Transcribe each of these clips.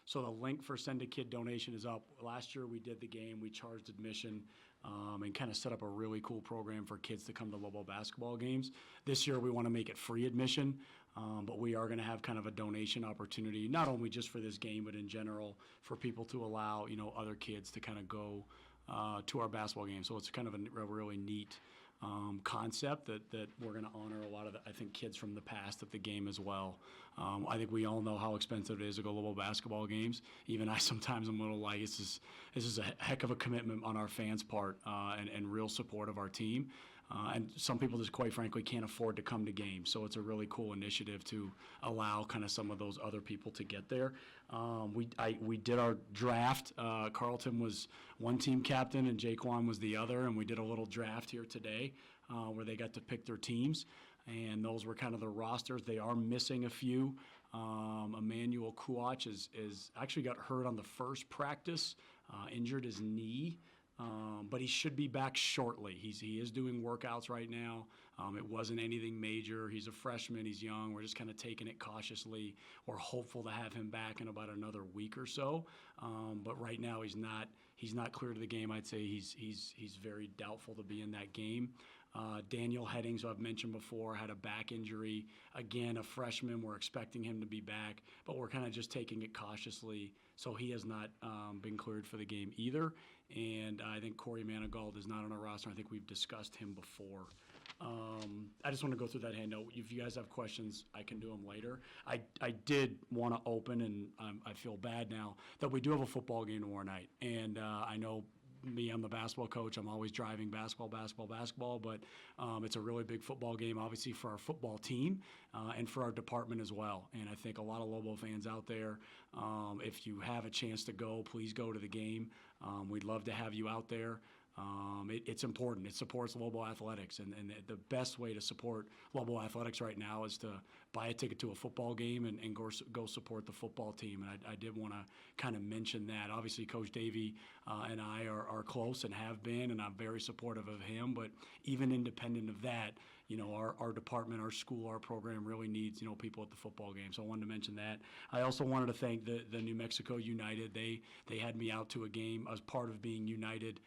So the link for Send a Kid donation is up. Last year we did the game, we charged admission, and kind of set up a really cool program for kids to come to Lobo basketball games. This year we want to make it free admission, but we are going to have kind of a donation opportunity, not only just for this game, but in general for people to allow, other kids to kind of go to our basketball game. So it's kind of a really neat concept that we're going to honor a lot of, I think, kids from the past at the game as well. I think we all know how expensive it is to go to Lobo basketball games. Even I sometimes am a little like, this is a heck of a commitment on our fans' part and real support of our team. And some people just quite frankly can't afford to come to games. So it's a really cool initiative to allow kind of some of those other people to get there. We did our draft. Carlton was one team captain and Jaquan was the other, and we did a little draft here today where they got to pick their teams. And those were kind of the rosters. They are missing a few. Emmanuel Kuach is actually got hurt on the first practice, injured his knee. But he should be back shortly. He is doing workouts right now. It wasn't anything major. He's a freshman. He's young. We're just kind of taking it cautiously. We're hopeful to have him back in about another week or so. But right now he's not clear to the game. I'd say he's very doubtful to be in that game. Daniel Headings, who I've mentioned before, had a back injury. Again, a freshman. We're expecting him to be back, but we're kind of just taking it cautiously. So he has not been cleared for the game either. And I think Corey Manigault is not on our roster. I think we've discussed him before. I just want to go through that handout. If you guys have questions, I can do them later. I did want to open, and I feel bad now, that we do have a football game tomorrow night. And I know me, I'm the basketball coach. I'm always driving basketball, but it's a really big football game, obviously, for our football team and for our department as well. And I think a lot of Lobo fans out there, if you have a chance to go, please go to the game. We'd love to have you out there. It's important. It supports Lobo athletics, and the best way to support Lobo athletics right now is to buy a ticket to a football game and go support the football team. And I did want to kind of mention that. Obviously, Coach Davey and I are close and have been, and I'm very supportive of him. But even independent of that, our department, our school, our program really needs, people at the football game. So I wanted to mention that. I also wanted to thank the New Mexico United. They had me out to a game as part of being United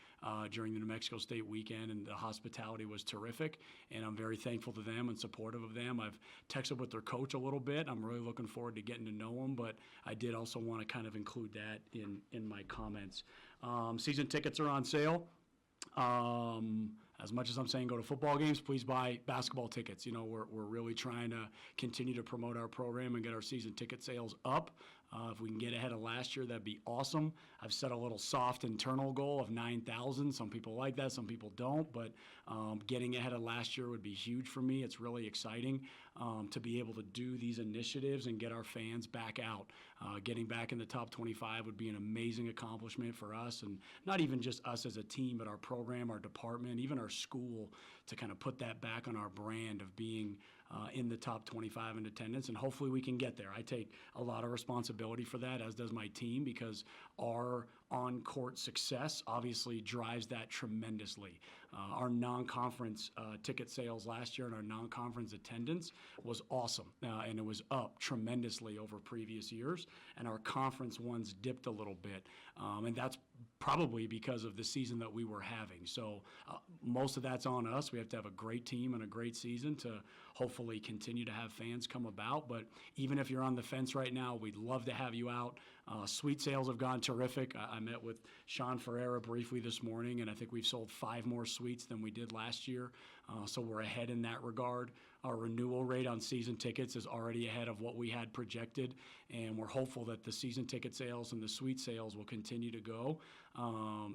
during the New Mexico State weekend, and the hospitality was terrific. And I'm very thankful to them and supportive of them. I've texted with their coach a little bit. I'm really looking forward to getting to know him, but I did also want to kind of include that in my comments. Season tickets are on sale. As much as I'm saying go to football games, please buy basketball tickets. We're really trying to continue to promote our program and get our season ticket sales up. If we can get ahead of last year, that'd be awesome. I've set a little soft internal goal of 9,000. Some people like that, some people don't, but getting ahead of last year would be huge for me. It's really exciting to be able to do these initiatives and get our fans back out. Getting back in the top 25 would be an amazing accomplishment for us, and not even just us as a team, but our program, our department, even our school, to kind of put that back on our brand of being in the top 25 in attendance, and hopefully we can get there. I take a lot of responsibility for that, as does my team, because our on-court success obviously drives that tremendously. Our non-conference ticket sales last year and our non-conference attendance was awesome, and it was up tremendously over previous years, and our conference ones dipped a little bit, and that's probably because of the season that we were having. So most of that's on us. We have to have a great team and a great season to hopefully continue to have fans come about. But even if you're on the fence right now, we'd love to have you out. Suite sales have gone terrific. I met with Sean Ferreira briefly this morning, and I think we've sold 5 more suites than we did last year. So we're ahead in that regard. Our renewal rate on season tickets is already ahead of what we had projected, and we're hopeful that the season ticket sales and the suite sales will continue to go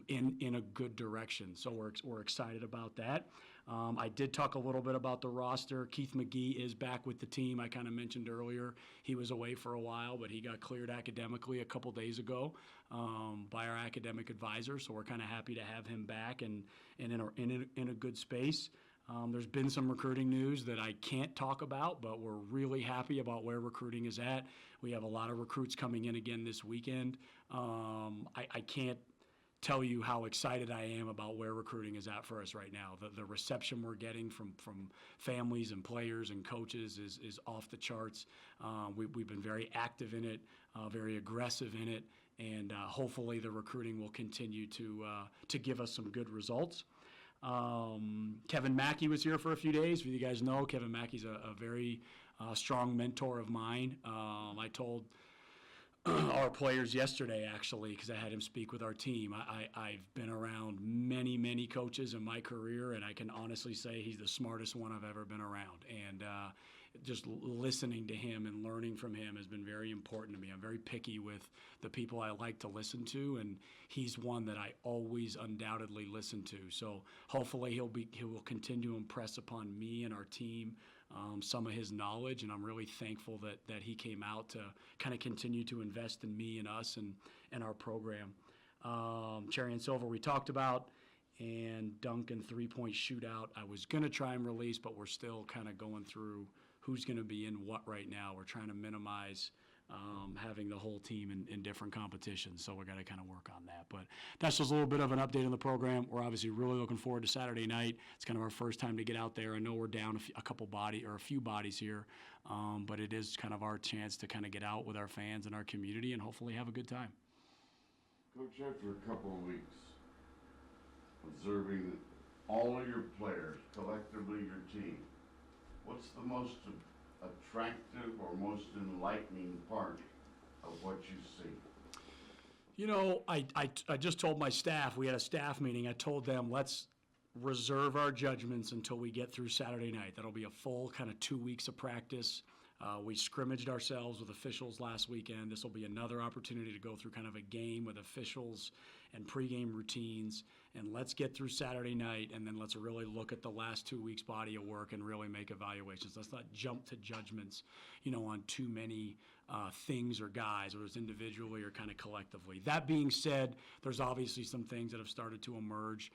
in a good direction. So we're excited about that. I did talk a little bit about the roster. Keith McGee is back with the team. I kind of mentioned earlier he was away for a while, but he got cleared academically a couple days ago by our academic advisor. So we're kind of happy to have him back and in a good space. There's been some recruiting news that I can't talk about, but we're really happy about where recruiting is at. We have a lot of recruits coming in again this weekend. I can't tell you how excited I am about where recruiting is at for us right now. The reception we're getting from families and players and coaches is off the charts. We've been very active in it, very aggressive in it, and hopefully the recruiting will continue to give us some good results. Kevin Mackey was here for a few days. If you guys know, Kevin Mackey's a very strong mentor of mine. I told our players yesterday, actually, because I had him speak with our team. I've been around many coaches in my career, and I can honestly say he's the smartest one I've ever been around. And just listening to him and learning from him has been very important to me. I'm very picky with the people I like to listen to, and he's one that I always undoubtedly listen to. So hopefully he will continue to impress upon me and our team some of his knowledge, and I'm really thankful that he came out to kind of continue to invest in me and us and our program. Cherry and Silver we talked about, and Duncan 3-point shootout. I was going to try and release, but we're still kind of going through who's going to be in what right now. We're trying to minimize having the whole team in different competitions, so we're going to kind of work on that. But that's just a little bit of an update on the program. We're obviously really looking forward to Saturday night. It's kind of our first time to get out there. I know we're down a few bodies here, but it is kind of our chance to kind of get out with our fans and our community and hopefully have a good time. Coach, after a couple of weeks observing all of your players, collectively your team, what's the most attractive or most enlightening part of what you see? You know, I just told my staff, we had a staff meeting, I told them let's reserve our judgments until we get through Saturday night. That'll be a full kind of 2 weeks of practice. We scrimmaged ourselves with officials last weekend. This will be another opportunity to go through kind of a game with officials and pregame routines. And let's get through Saturday night, and then let's really look at the last 2 weeks' body of work and really make evaluations. Let's not jump to judgments, on too many things or guys, whether it's individually or kind of collectively. That being said, there's obviously some things that have started to emerge.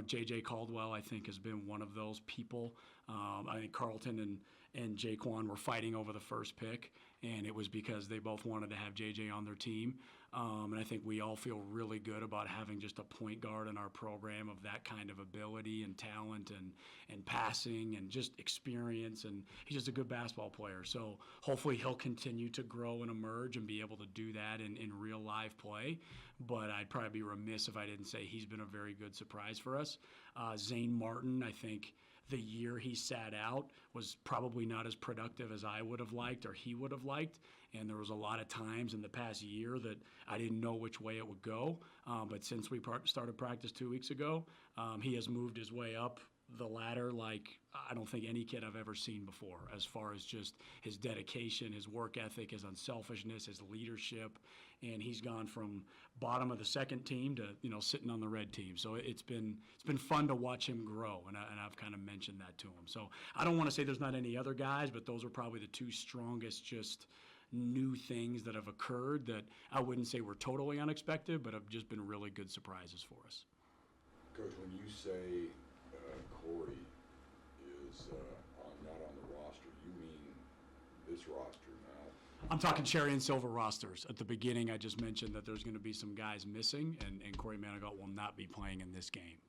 J.J. Caldwell, I think, has been one of those people. I think Carlton and Jaquan were fighting over the first pick, and it was because they both wanted to have J.J. on their team. And I think we all feel really good about having just a point guard in our program of that kind of ability and talent and passing and just experience. And he's just a good basketball player. So hopefully he'll continue to grow and emerge and be able to do that in real live play. But I'd probably be remiss if I didn't say he's been a very good surprise for us. Zane Martin, I think the year he sat out was probably not as productive as I would have liked or he would have liked. And there was a lot of times in the past year that I didn't know which way it would go. But since we started practice 2 weeks ago, he has moved his way up the ladder like I don't think any kid I've ever seen before, as far as just his dedication, his work ethic, his unselfishness, his leadership. And he's gone from bottom of the second team to sitting on the red team. So it's been fun to watch him grow, and I've kind of mentioned that to him. So I don't want to say there's not any other guys, but those are probably the two strongest just new things that have occurred that I wouldn't say were totally unexpected, but have just been really good surprises for us. Coach, when you say Corey is not on the roster, you mean this roster now? I'm talking cherry and silver rosters. At the beginning, I just mentioned that there's going to be some guys missing, and Corey Manigault will not be playing in this game.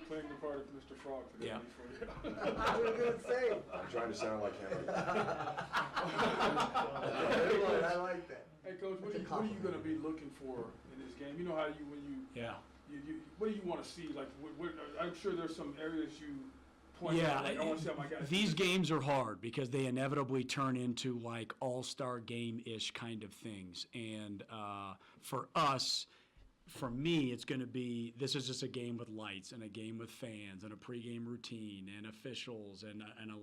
Playing the part of Mr. Frog today. Yeah. I was going to say. I'm trying to sound like him. I like that. Hey, Coach, what are you going to be looking for in this game? You know how what do you want to see? Like, I'm sure there's some areas you point out. Like, I want to see how my guys. These games are hard because they inevitably turn into like all-star game-ish kind of things. And for us, for me, it's going to be, this is just a game with lights and a game with fans and a pregame routine and officials and a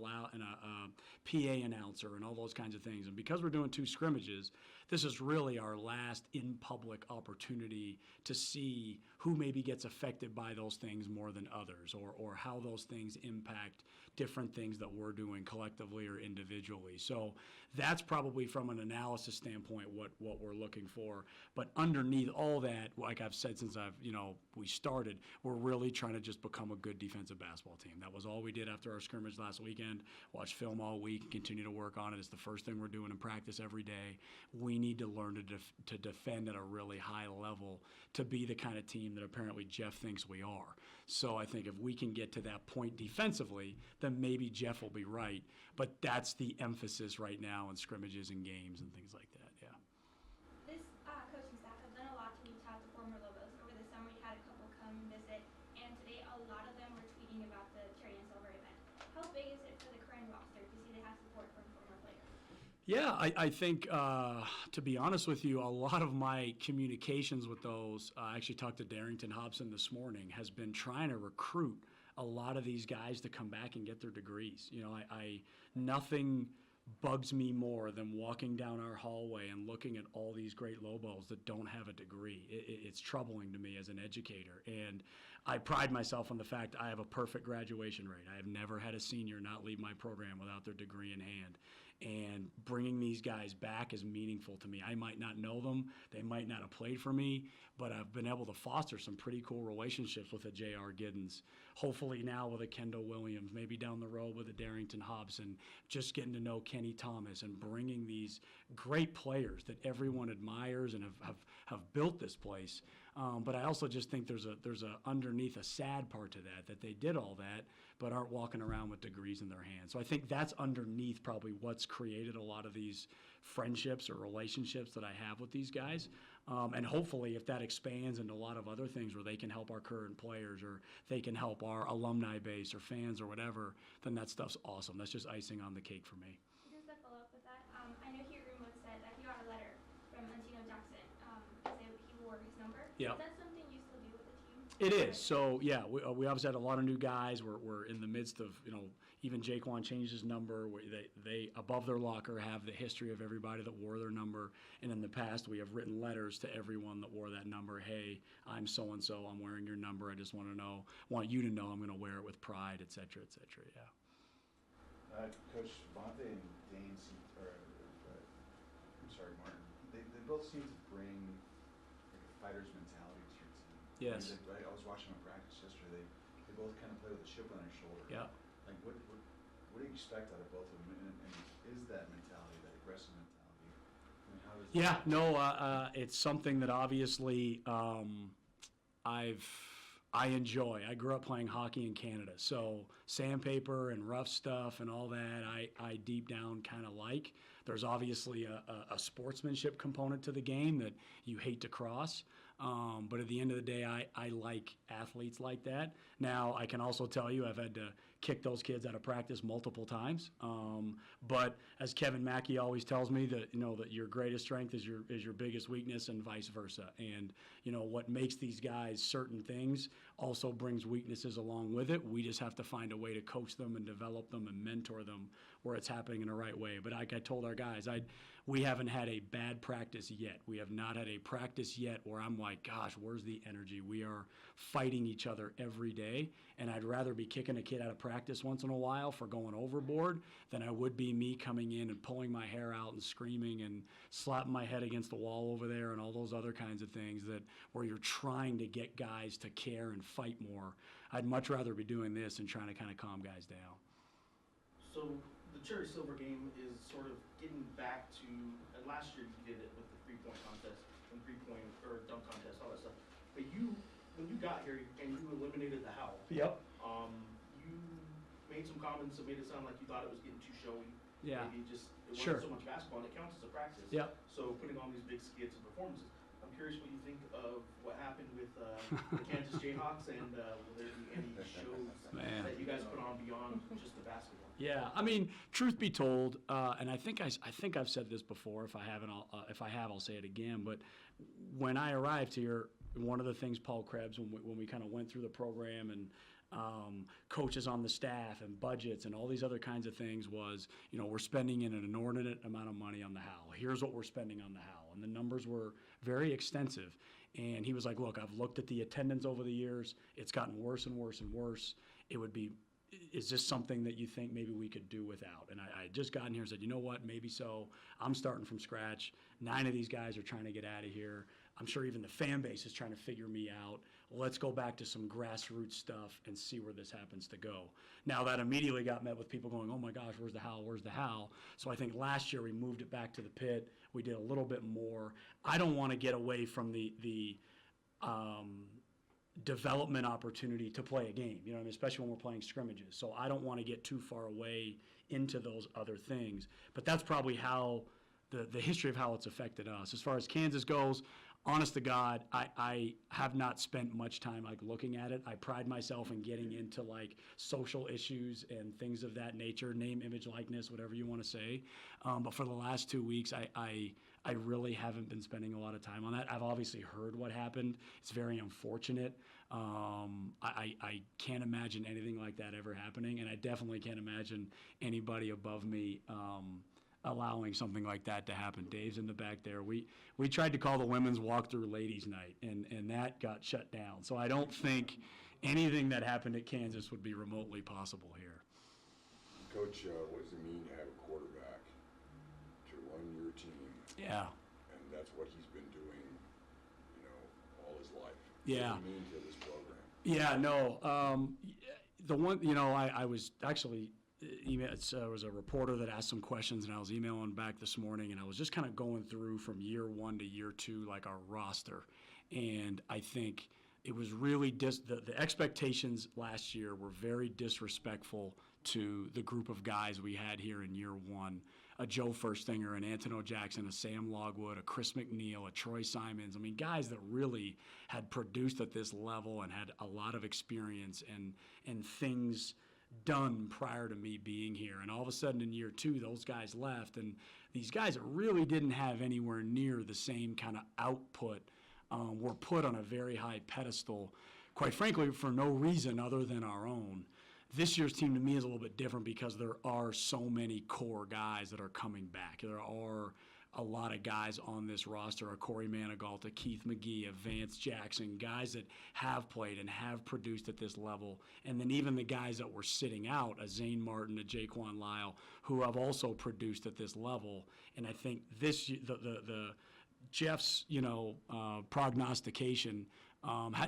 PA announcer and all those kinds of things. And because we're doing 2 scrimmages, this is really our last in-public opportunity to see who maybe gets affected by those things more than others, or how those things impact different things that we're doing collectively or individually. So that's probably from an analysis standpoint what we're looking for. But underneath all that, like I've said since we started, we're really trying to just become a good defensive basketball team. That was all we did after our scrimmage last weekend. Watch film all week, continue to work on it. It's the first thing we're doing in practice every day. We need to learn to defend at a really high level to be the kind of team that apparently Jeff thinks we are. So I think if we can get to that point defensively, then maybe Jeff will be right. But that's the emphasis right now in scrimmages and games and things like that, yeah. This coaching staff has done a lot to reach out to former Lobos. Over the summer, we had a couple come visit, and today a lot of them were tweeting about the Cherry and Silver event. How big is it for the current roster to see they have support from former players? Yeah, I think, to be honest with you, a lot of my communications with those, I actually talked to Darrington Hobson this morning, has been trying to recruit a lot of these guys to come back and get their degrees. Nothing bugs me more than walking down our hallway and looking at all these great Lobos that don't have a degree. It's troubling to me as an educator. And I pride myself on the fact I have a perfect graduation rate. I have never had a senior not leave my program without their degree in hand. And bringing these guys back is meaningful to me. I might not know them, they might not have played for me, but I've been able to foster some pretty cool relationships with a J.R. Giddens, hopefully now with a Kendall Williams, maybe down the road with a Darrington Hobson, just getting to know Kenny Thomas and bringing these great players that everyone admires and have built this place. But I also just think there's a underneath a sad part to that they did all that, but aren't walking around with degrees in their hands. So I think that's underneath probably what's created a lot of these friendships or relationships that I have with these guys. And hopefully if that expands into a lot of other things where they can help our current players or they can help our alumni base or fans or whatever, then that stuff's awesome. That's just icing on the cake for me. Just to follow up with that, I know he remote said that he got a letter from Antino Jackson saying he wore his number. Yeah. Is that something you still do with the team? It is. So, yeah, we obviously had a lot of new guys. We're in the midst of, even Jaquan changed his number. They above their locker have the history of everybody that wore their number. And in the past, we have written letters to everyone that wore that number. Hey, I'm so-and-so. I'm wearing your number. I just want you to know I'm going to wear it with pride, et cetera, yeah. Coach Bonte and Dane, Martin, they both seem to bring like a fighter's mentality to your team. Yes. I was watching them practice yesterday. They both kind of play with a chip on their shoulder. Yeah. Like, what do you expect out of both of them? And is that mentality, that aggressive mentality? I mean, how does Yeah, no, it's something that obviously I enjoy. I grew up playing hockey in Canada, so sandpaper and rough stuff and all that, I deep down kind of like. There's obviously a sportsmanship component to the game that you hate to cross. But at the end of the day, I like athletes like that. Now, I can also tell you I've had to kick those kids out of practice multiple times. But as Kevin Mackey always tells me, that that your greatest strength is your biggest weakness, and vice versa. And what makes these guys certain things also brings weaknesses along with it. We just have to find a way to coach them and develop them and mentor them where it's happening in the right way. But like I told our guys, we haven't had a bad practice yet. We have not had a practice yet where I'm like, gosh, where's the energy? We are fighting each other every day, and I'd rather be kicking a kid out of practice once in a while for going overboard than I would be me coming in and pulling my hair out and screaming and slapping my head against the wall over there and all those other kinds of things where you're trying to get guys to care and fight more. I'd much rather be doing this and trying to kind of calm guys down. So the Cherry Silver game is sort of getting back to, and last year you did it with the three-point contest and three-point or dunk contest, all that stuff. But when you got here and you eliminated the Howl, Yep. You made some comments that made it sound like you thought it was getting too showy. Yeah. Maybe it wasn't Sure. so much basketball, and it counts as a practice. Yep. So putting on these big skits and performances. I'm curious what you think of what happened with the Kansas Jayhawks, and will there be any shows Man. that you guys put on beyond just the basketball? Yeah, I mean, truth be told, and I think I've said this before. If I haven't, I'll say it again. But when I arrived here, one of the things Paul Krebs, when we kind of went through the program and coaches on the staff and budgets and all these other kinds of things was, we're spending an inordinate amount of money on the Howl. Here's what we're spending on the Howl, and the numbers were very extensive. And he was like, look, I've looked at the attendance over the years. It's gotten worse and worse and worse. It would be is this something that you think maybe we could do without? And I had just gotten here and said, you know what, maybe so. I'm starting from scratch. 9 of these guys are trying to get out of here. I'm sure even the fan base is trying to figure me out. Let's go back to some grassroots stuff and see where this happens to go. Now, that immediately got met with people going, oh my gosh, where's the how, where's the how? So I think last year we moved it back to the pit. We did a little bit more. I don't want to get away from the development opportunity to play a game, you know what I mean? Especially when we're playing scrimmages. So I don't want to get too far away into those other things. But that's probably how the history of how it's affected us. As far as Kansas goes, honest to God, I have not spent much time like looking at it. I pride myself in getting into like social issues and things of that nature, name, image, likeness, whatever you want to say. But for the last 2 weeks, I really haven't been spending a lot of time on that. I've obviously heard what happened. It's very unfortunate. I can't imagine anything like that ever happening, and I definitely can't imagine anybody above me allowing something like that to happen. Dave's in the back there. We tried to call the women's walkthrough ladies' night, and that got shut down. So I don't think anything that happened at Kansas would be remotely possible here. Coach, what does it mean to have a quarterback to run your team? Yeah. And that's what he's been doing, you know, all his life. Yeah. What does it mean to this program? Yeah, no. The one, you know, I was actually there was a reporter that asked some questions, and I was emailing back this morning, and I was just kind of going through from year 1 to year 2, like our roster. And I think it was really the expectations last year were very disrespectful to the group of guys we had here in year 1. A Joe Furstinger, an Antonio Jackson, a Sam Logwood, a Chris McNeil, a Troy Simons. I mean, guys that really had produced at this level and had a lot of experience and things done prior to me being here. And all of a sudden in year 2, those guys left, and these guys that really didn't have anywhere near the same kind of output were put on a very high pedestal, quite frankly, for no reason other than our own. This year's team to me is a little bit different because there are so many core guys that are coming back. There are a lot of guys on this roster, a Corey Manigault, a Keith McGee, a Vance Jackson, guys that have played and have produced at this level. And then even the guys that were sitting out, a Zane Martin, a Jaquan Lyle, who have also produced at this level. And I think this, the Jeff's, prognostication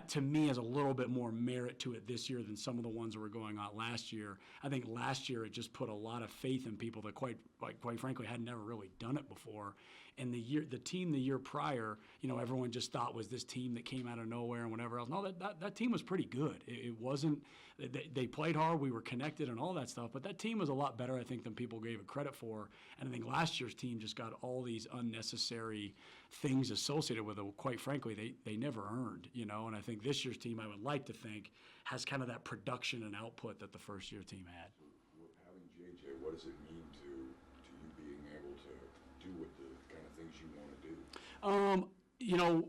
to me has a little bit more merit to it this year than some of the ones that were going on last year. I think last year it just put a lot of faith in people that quite frankly had never really done it before. And the team the year prior, everyone just thought was this team that came out of nowhere and whatever else. No, that team was pretty good. It wasn't. They played hard. We were connected and all that stuff. But that team was a lot better, I think, than people gave it credit for. And I think last year's team just got all these unnecessary things associated with it. Quite frankly, they never earned. And I think this year's team, I would like to think, has kind of that production and output that the first year team had. Having JJ, what does it mean to you being able to do with the kind of things you want to do?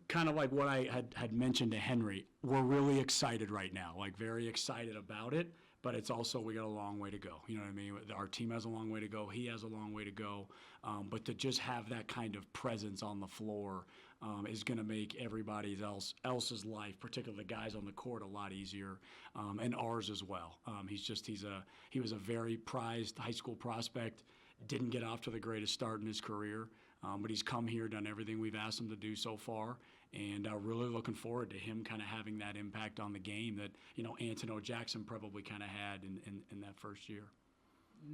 Kind of like what I had mentioned to Henry, we're really excited right now, like very excited about it, but it's also, we got a long way to go. You know what I mean? Our team has a long way to go. He has a long way to go. But to just have that kind of presence on the floor is going to make everybody else's life, particularly the guys on the court, a lot easier, and ours as well. He was a very prized high school prospect, didn't get off to the greatest start in his career, but he's come here, done everything we've asked him to do so far, and really looking forward to him kind of having that impact on the game that, Antonio Jackson probably kind of had in that first year.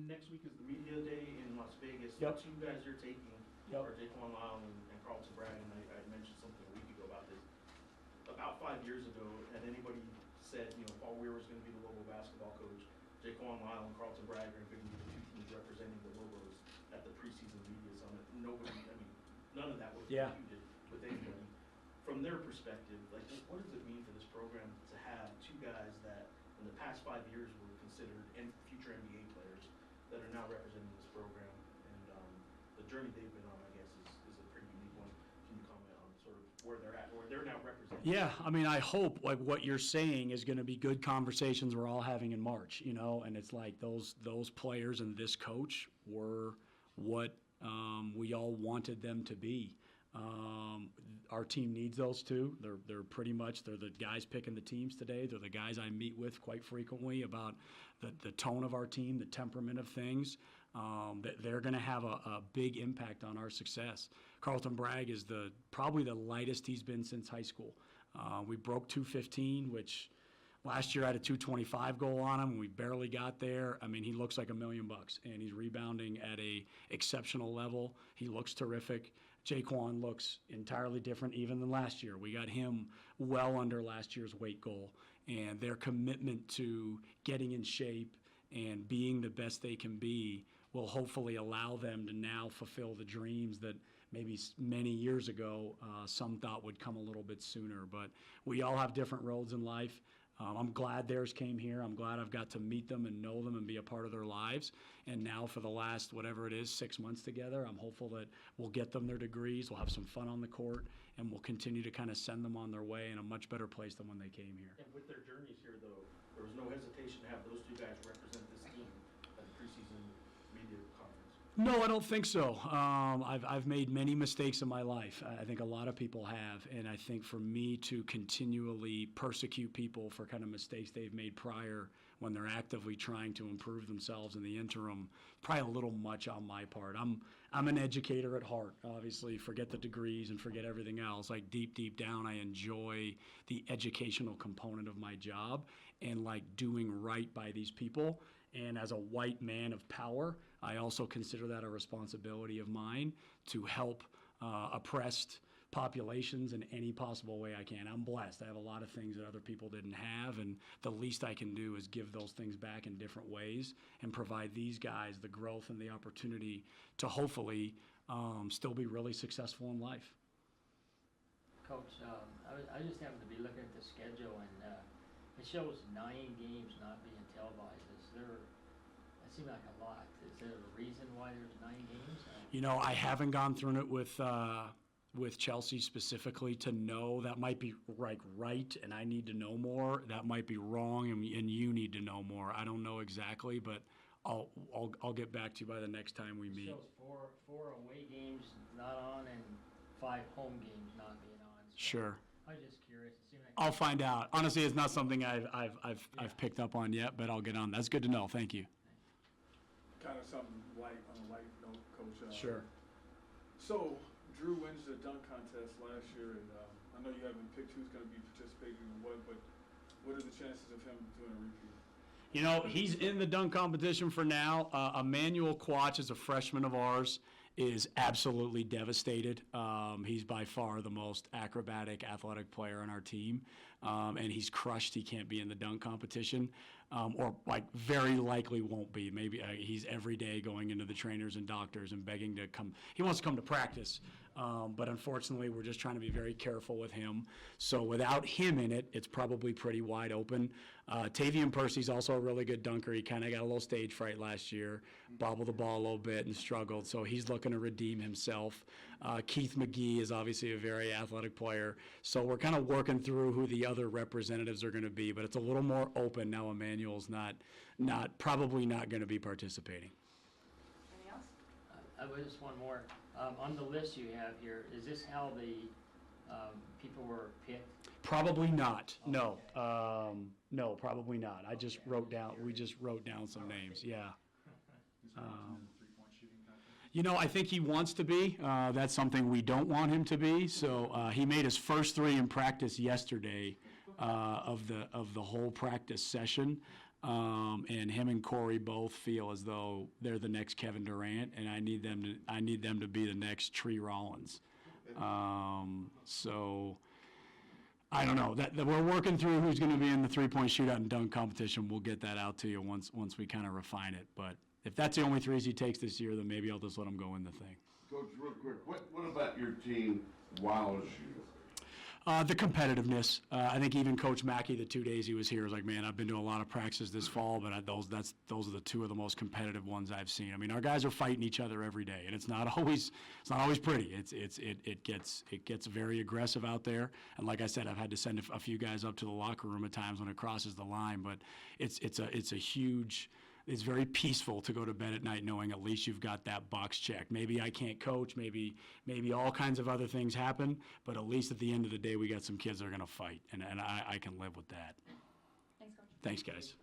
Next week is the media day in Las Vegas. Yep. The 2 guys you're taking Yep. are Jaquan Lyle and Carlton Bragg, and I mentioned something a week ago about this. About 5 years ago, had anybody said, Paul Weir was going to be the Lobo basketball coach, Jaquan Lyle and Carlton Bragg are going to be the 2 teams representing the Lobos at the preseason media summit. None of that was computed with anybody. From their perspective, like, what does it mean for this program to have 2 guys that in the past 5 years were considered future NBA players that are now representing this program? And the journey they've been on, I guess, is a pretty unique one. Can you comment on sort of where they're at, or they're now representing? Yeah, I hope like what you're saying is going to be good conversations we're all having in March, and it's like those players and this coach were what we all wanted them to be. Our team needs those too. They're the guys picking the teams today. They're the guys I meet with quite frequently about the tone of our team, the temperament of things. They're going to have a big impact on our success. Carlton Bragg is probably the lightest he's been since high school. We broke 215, which last year I had a 225 goal on him, and we barely got there. I mean, he looks like $1 million, and he's rebounding at a exceptional level. He looks terrific. Jaquan looks entirely different even than last year. We got him well under last year's weight goal, and their commitment to getting in shape and being the best they can be will hopefully allow them to now fulfill the dreams that maybe many years ago some thought would come a little bit sooner. But we all have different roads in life. I'm glad theirs came here. I'm glad I've got to meet them and know them and be a part of their lives. And now for the last, whatever it is, 6 months together, I'm hopeful that we'll get them their degrees, we'll have some fun on the court, and we'll continue to kind of send them on their way in a much better place than when they came here. And with their journeys here, though, there was no hesitation to have those two guys represent this team at the preseason media conference. No, I don't think so. I've made many mistakes in my life. I think a lot of people have, and I think for me to continually persecute people for kind of mistakes they've made prior when they're actively trying to improve themselves in the interim, probably a little much on my part. I'm an educator at heart, obviously. Forget the degrees and forget everything else. Like deep down, I enjoy the educational component of my job and like doing right by these people. And as a white man of power, I also consider that a responsibility of mine to help oppressed populations in any possible way I can. I'm blessed. I have a lot of things that other people didn't have, and the least I can do is give those things back in different ways and provide these guys the growth and the opportunity to hopefully still be really successful in life. Coach, I just happened to be looking at the schedule, and it shows 9 games not being televised. That seemed like a lot. Is there a reason why there's 9 games? You know, I haven't gone through it with Chelsea specifically to know. That might be right, and I need to know more. That might be wrong, and you need to know more. I don't know exactly, but I'll get back to you by the next time we meet. It shows 4 away games not on and 5 home games not being on. So Sure. I was just curious. It seemed like I'll find out. Honestly, it's not something I've picked up on yet, but I'll get on. That's good to know. Thank you. Kind of something light, on a light note, Coach. Sure. So, Drew wins the dunk contest last year, and I know you haven't picked who's going to be participating in what, but what are the chances of him doing a repeat? You know, he's in the dunk competition for now. Emmanuel Quach is a freshman of ours, is absolutely devastated. He's by far the most acrobatic, athletic player on our team, and he's crushed he can't be in the dunk competition, or like very likely won't be. Maybe he's every day going into the trainers and doctors and begging to come. He wants to come to practice, but unfortunately we're just trying to be very careful with him. So without him in it, it's probably pretty wide open. Tavian Percy's also a really good dunker. He kind of got a little stage fright last year, bobbled the ball a little bit and struggled, so he's looking to redeem himself. Keith McGee is obviously a very athletic player, so we're kind of working through who the other representatives are going to be, but it's a little more open now. Emmanuel's probably not going to be participating. Anything else? I was just one more. On the list you have here, is this how the people were picked? Probably not. No. Okay. No, probably not. We just wrote down some names. Yeah. Is he in the 3-point shooting contest? You know, I think he wants to be. That's something we don't want him to be. So he made his first 3 in practice yesterday of the whole practice session. And him and Corey both feel as though they're the next Kevin Durant, and I need them to be the next Tree Rollins. So I don't know. That we're working through who's going to be in the 3-point shootout and dunk competition. We'll get that out to you once we kind of refine it. But if that's the only 3s he takes this year, then maybe I'll just let him go in the thing. Coach, real quick, what about your team wows you? The competitiveness. I think even Coach Mackey, the 2 days he was here, was like, man, I've been to a lot of practices this fall, but those are the 2 of the most competitive ones I've seen. I mean, our guys are fighting each other every day, and it's not always pretty. It gets very aggressive out there, and like I said, I've had to send a few guys up to the locker room at times when it crosses the line, but it's a huge it's very peaceful to go to bed at night knowing at least you've got that box checked. Maybe I can't coach, maybe all kinds of other things happen, but at least at the end of the day, we got some kids that are gonna fight, and I can live with that. Thanks, Coach. Thanks, guys.